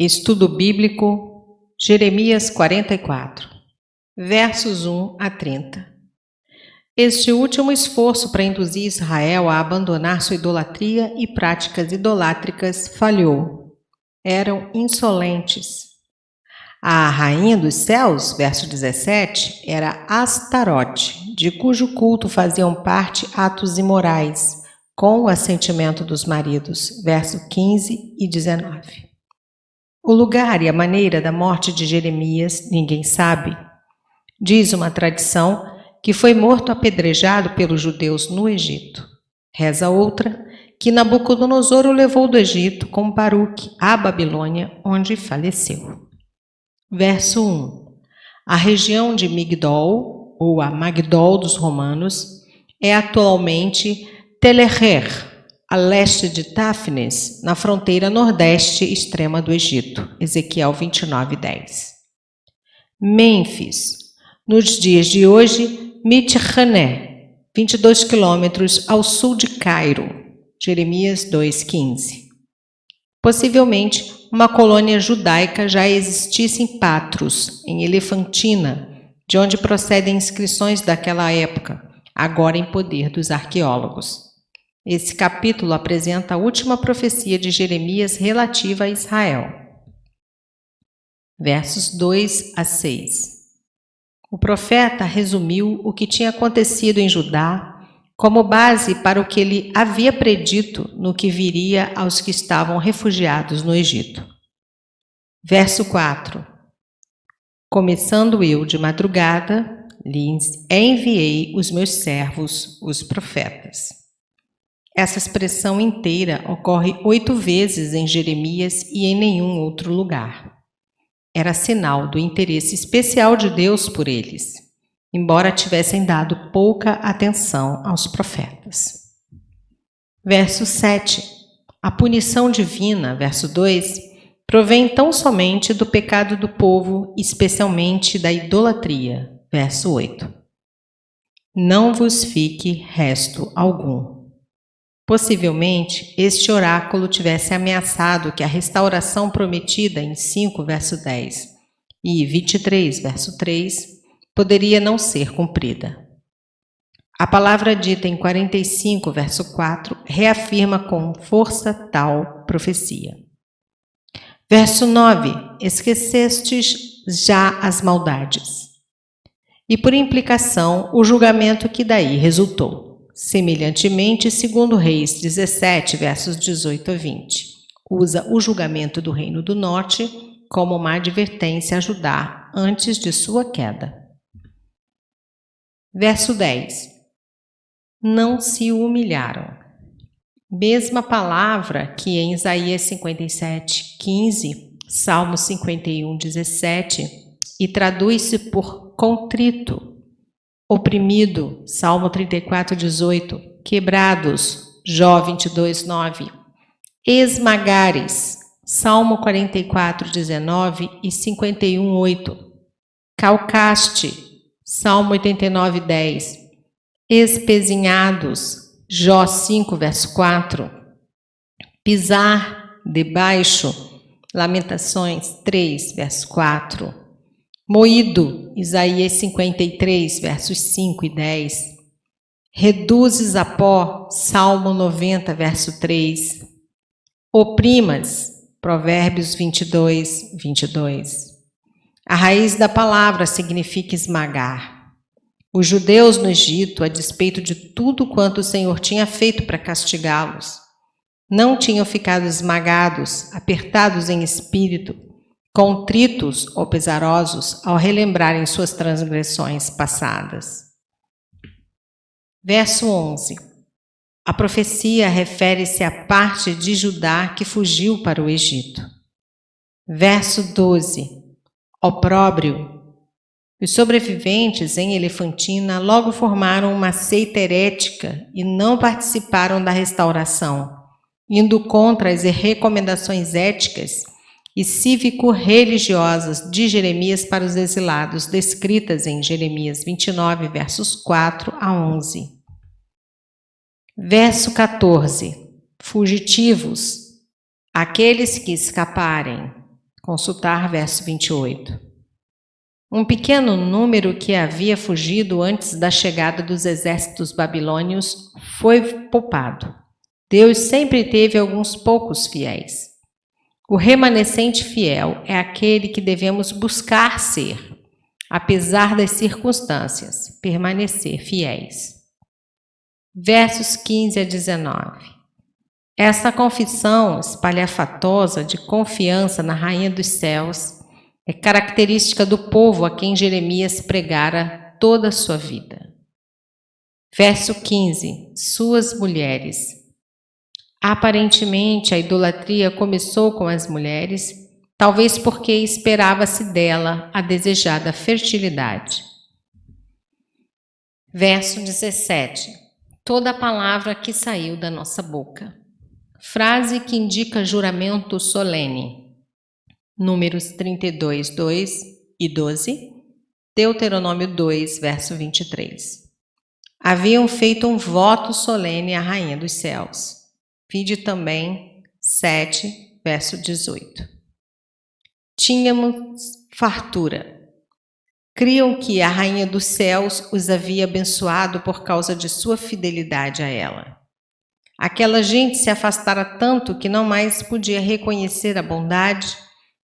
Estudo Bíblico, Jeremias 44, versos 1 a 30. Este último esforço para induzir Israel a abandonar sua idolatria e práticas idolátricas falhou. Eram insolentes. A rainha dos céus, verso 17, era Astarote, de cujo culto faziam parte atos imorais, com o assentimento dos maridos, verso 15 e 19. O lugar e a maneira da morte de Jeremias ninguém sabe. Diz uma tradição que foi morto apedrejado pelos judeus no Egito. Reza outra que Nabucodonosor o levou do Egito com Baruque à Babilônia, onde faleceu. Verso 1. A região de Migdol, ou a Magdol dos romanos, é atualmente Teleher, a leste de Táfnis, na fronteira nordeste extrema do Egito. Ezequiel 29:10. Mênfis, nos dias de hoje, Mitjané, 22 quilômetros ao sul de Cairo. Jeremias 2:15. Possivelmente, uma colônia judaica já existisse em Patros, em Elefantina, de onde procedem inscrições daquela época, agora em poder dos arqueólogos. Esse capítulo apresenta a última profecia de Jeremias relativa a Israel. Versos 2 a 6. O profeta resumiu o que tinha acontecido em Judá como base para o que ele havia predito no que viria aos que estavam refugiados no Egito. Verso 4. Começando eu de madrugada, lhes enviei os meus servos, os profetas. Essa expressão inteira ocorre 8 vezes em Jeremias e em nenhum outro lugar. Era sinal do interesse especial de Deus por eles, embora tivessem dado pouca atenção aos profetas. Verso 7. A punição divina, verso 2, provém tão somente do pecado do povo, especialmente da idolatria, verso 8. Não vos fique resto algum. Possivelmente, este oráculo tivesse ameaçado que a restauração prometida em 5, verso 10 e 23, verso 3, poderia não ser cumprida. A palavra dita em 45, verso 4, reafirma com força tal profecia. Verso 9, esquecestes já as maldades. E por implicação, o julgamento que daí resultou. Semelhantemente, segundo Reis 17, versos 18 a 20, usa o julgamento do Reino do Norte como uma advertência a Judá antes de sua queda. Verso 10. Não se humilharam. Mesma palavra que em Isaías 57, 15, Salmo 51, 17, e traduz-se por contrito. Oprimido, Salmo 34, 18, quebrados, Jó 22, 9, esmagares, Salmo 44, 19 e 51, 8, calcaste, Salmo 89, 10, espezinhados, Jó 5, verso 4, pisar debaixo, Lamentações 3, verso 4, moído, Isaías 53, versos 5 e 10. Reduzes a pó, Salmo 90, verso 3. Oprimas, Provérbios 22, 22. A raiz da palavra significa esmagar. Os judeus no Egito, a despeito de tudo quanto o Senhor tinha feito para castigá-los, não tinham ficado esmagados, apertados em espírito, contritos ou pesarosos ao relembrarem suas transgressões passadas. Verso 11. A profecia refere-se à parte de Judá que fugiu para o Egito. Verso 12. Opróbrio. Os sobreviventes em Elefantina logo formaram uma seita herética e não participaram da restauração, indo contra as recomendações éticas e cívico-religiosas de Jeremias para os exilados, descritas em Jeremias 29, versos 4 a 11. Verso 14. Fugitivos, aqueles que escaparem. Consultar verso 28. Um pequeno número que havia fugido antes da chegada dos exércitos babilônios foi poupado. Deus sempre teve alguns poucos fiéis. O remanescente fiel é aquele que devemos buscar ser, apesar das circunstâncias, permanecer fiéis. Versos 15 a 19. Essa confissão espalhafatosa de confiança na Rainha dos Céus é característica do povo a quem Jeremias pregara toda a sua vida. Verso 15. Suas mulheres. Aparentemente, a idolatria começou com as mulheres, talvez porque esperava-se dela a desejada fertilidade. Verso 17. Toda palavra que saiu da nossa boca. Frase que indica juramento solene. Números 32, 2 e 12. Deuteronômio 2, verso 23. Haviam feito um voto solene à Rainha dos Céus. Vide também 7, verso 18. Tínhamos fartura. Criam que a Rainha dos Céus os havia abençoado por causa de sua fidelidade a ela. Aquela gente se afastara tanto que não mais podia reconhecer a bondade,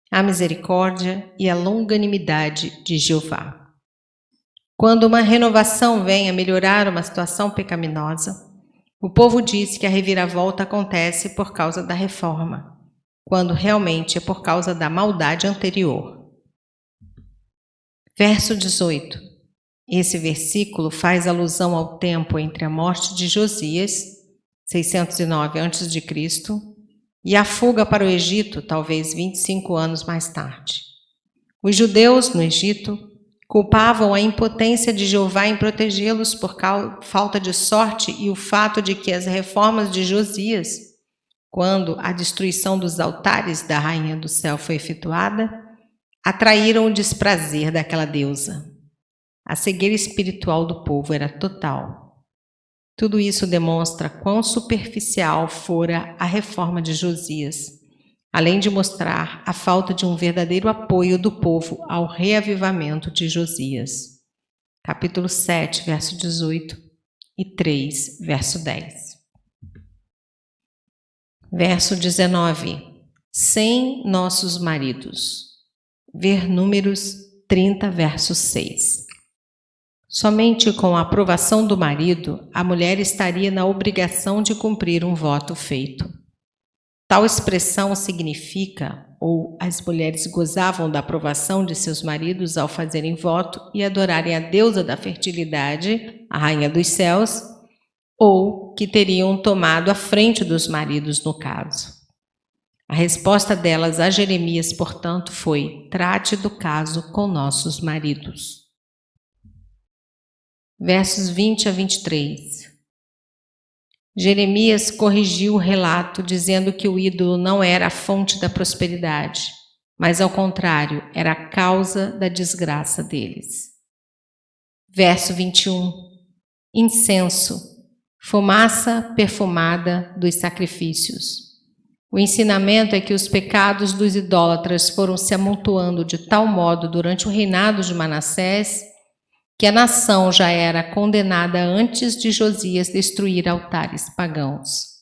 a misericórdia e a longanimidade de Jeová. Quando uma renovação vem a melhorar uma situação pecaminosa, o povo diz que a reviravolta acontece por causa da reforma, quando realmente é por causa da maldade anterior. Verso 18. Esse versículo faz alusão ao tempo entre a morte de Josias, 609 a.C., e a fuga para o Egito, talvez 25 anos mais tarde. Os judeus no Egito culpavam a impotência de Jeová em protegê-los por falta de sorte e o fato de que as reformas de Josias, quando a destruição dos altares da Rainha do Céu foi efetuada, atraíram o desprazer daquela deusa. A cegueira espiritual do povo era total. Tudo isso demonstra quão superficial fora a reforma de Josias, além de mostrar a falta de um verdadeiro apoio do povo ao reavivamento de Josias. Capítulo 7, verso 18 e 3, verso 10. Verso 19. Sem nossos maridos. Ver Números 30, verso 6. Somente com a aprovação do marido, a mulher estaria na obrigação de cumprir um voto feito. Tal expressão significa, ou as mulheres gozavam da aprovação de seus maridos ao fazerem voto e adorarem a deusa da fertilidade, a Rainha dos Céus, ou que teriam tomado a frente dos maridos no caso. A resposta delas a Jeremias, portanto, foi: trate do caso com nossos maridos. Versos 20 a 23. Jeremias corrigiu o relato, dizendo que o ídolo não era a fonte da prosperidade, mas, ao contrário, era a causa da desgraça deles. Verso 21. Incenso, fumaça perfumada dos sacrifícios. O ensinamento é que os pecados dos idólatras foram se amontoando de tal modo durante o reinado de Manassés que a nação já era condenada antes de Josias destruir altares pagãos.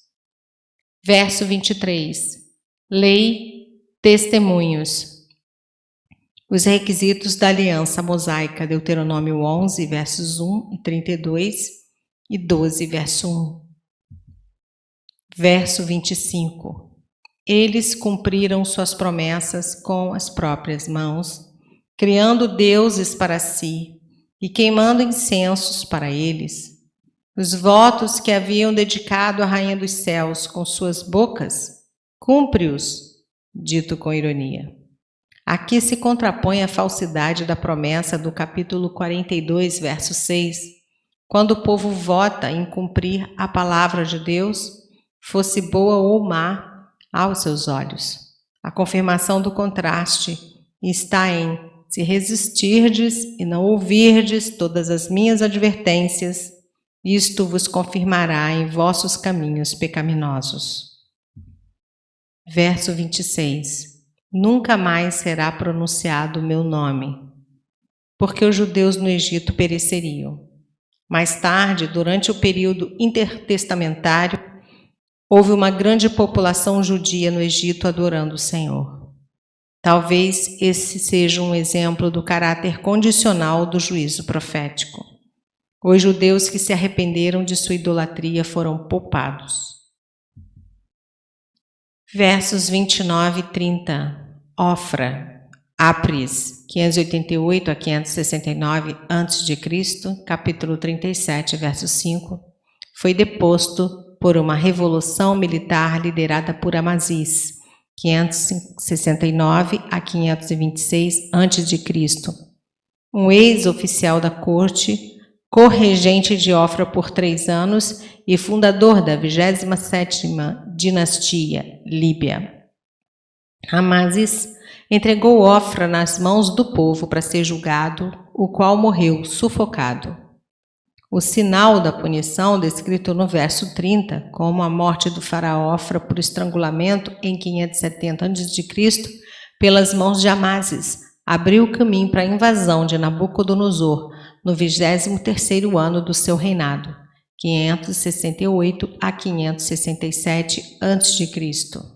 Verso 23. Lei, testemunhos. Os requisitos da aliança mosaica, Deuteronômio 11, versos 1 e 32 e 12, verso 1. Verso 25. Eles cumpriram suas promessas com as próprias mãos, criando deuses para si, e queimando incensos para eles. Os votos que haviam dedicado à Rainha dos Céus com suas bocas, cumpre-os, dito com ironia. Aqui se contrapõe a falsidade da promessa do capítulo 42, verso 6, quando o povo vota em cumprir a palavra de Deus, fosse boa ou má aos seus olhos. A confirmação do contraste está em: se resistirdes e não ouvirdes todas as minhas advertências, isto vos confirmará em vossos caminhos pecaminosos. Verso 26. nunca mais será pronunciado o meu nome, porque os judeus no Egito pereceriam. Mais tarde, durante o período intertestamentário, houve uma grande população judia no Egito adorando o Senhor. Talvez esse seja um exemplo do caráter condicional do juízo profético. Os judeus que se arrependeram de sua idolatria foram poupados. Versos 29 e 30. Ofra, Apris, 588 a 569 a.C., capítulo 37, verso 5, foi deposto por uma revolução militar liderada por Amazis, 569 a 526 a.C., um ex-oficial da corte, corregente de Ofra por 3 anos e fundador da 27ª dinastia líbia. Amazis entregou Ofra nas mãos do povo para ser julgado, o qual morreu sufocado. O sinal da punição, descrito no verso 30, como a morte do faraó Ofra por estrangulamento em 570 a.C., pelas mãos de Amazis, abriu o caminho para a invasão de Nabucodonosor no 23º ano do seu reinado, 568 a 567 a.C.